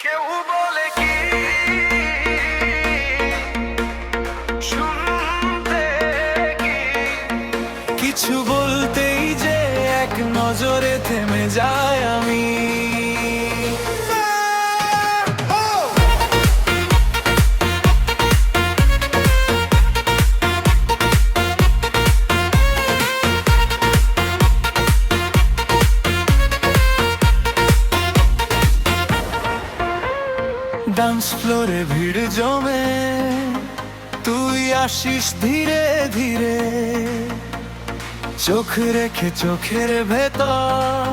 কেউ বলে কি শুনতে কি কিছু বলতেই যে এক নজরে থেমে যায় আমি। ডান্স ফ্লোরে ভিড় জমে, তুই আসিস ধীরে ধীরে, চোখ রেখে চোখের ভেতর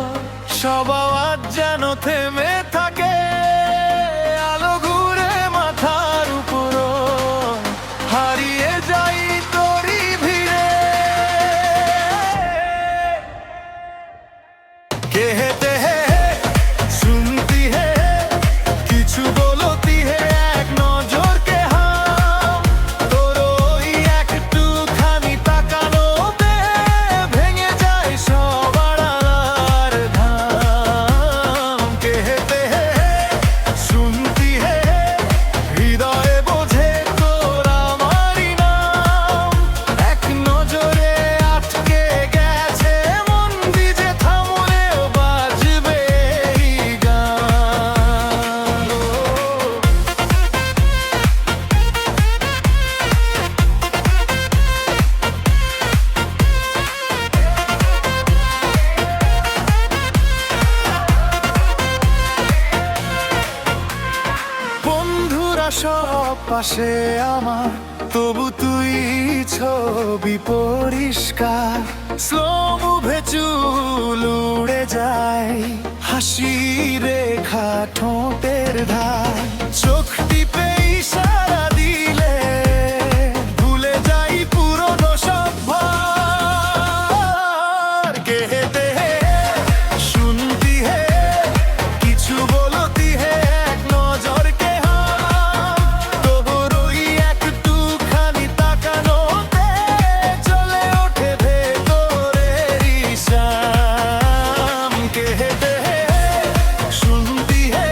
সব আওয়াজ যেন থেমে থাকে। আলো ঘুরে মাথার উপর, হারিয়ে যাই তোরই ভিড়ে। कहते हैं सुनती है কিছু বলতি হে এক নজর কে হাম, তোর ওই একটুখানি তাকানোতে ভেঙে যায় সব আড়ার ধাম। कहते हैं सुनती है হৃদয়ে বোঝে তোর আমারই নাম, এক নজরে আটকে গেছে মন দিজে থামলেও বাজবে এই গান। বন্ধুরা সব পাশে আমার, তবু তুই ছবি পরিষ্কার। স্লো মুভে চুল উড়ে যায়, হাসি রেখা ঠোঁটের ধার, চোখ টিপে ইশারা দিলে ভুলে যাই পুরনো সব ভার। कहते हैं सुनती है কিছু বলতি হে এক নজর কে হাম, তোর ওই একটুখানি তাকানোতে চলে ওঠে ভেতরের শাম। कहते हैं सुनती है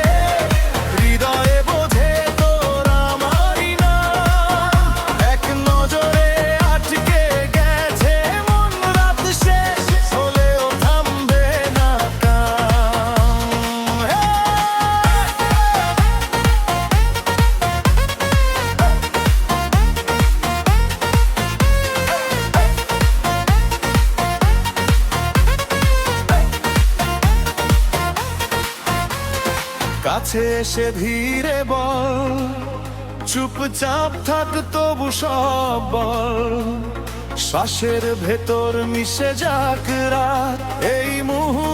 হৃদয়ে বোঝে তোর আমারই নাম, এক নজরে আটকে গেছে মন রাত শেষ হলেও থামবে না কাম। কাছে এসে ধীরে বল, চুপচাপ থাক তবু সব বল, শ্বাসের ভেতর মিশে যাক রাত, এই মুহূর্ত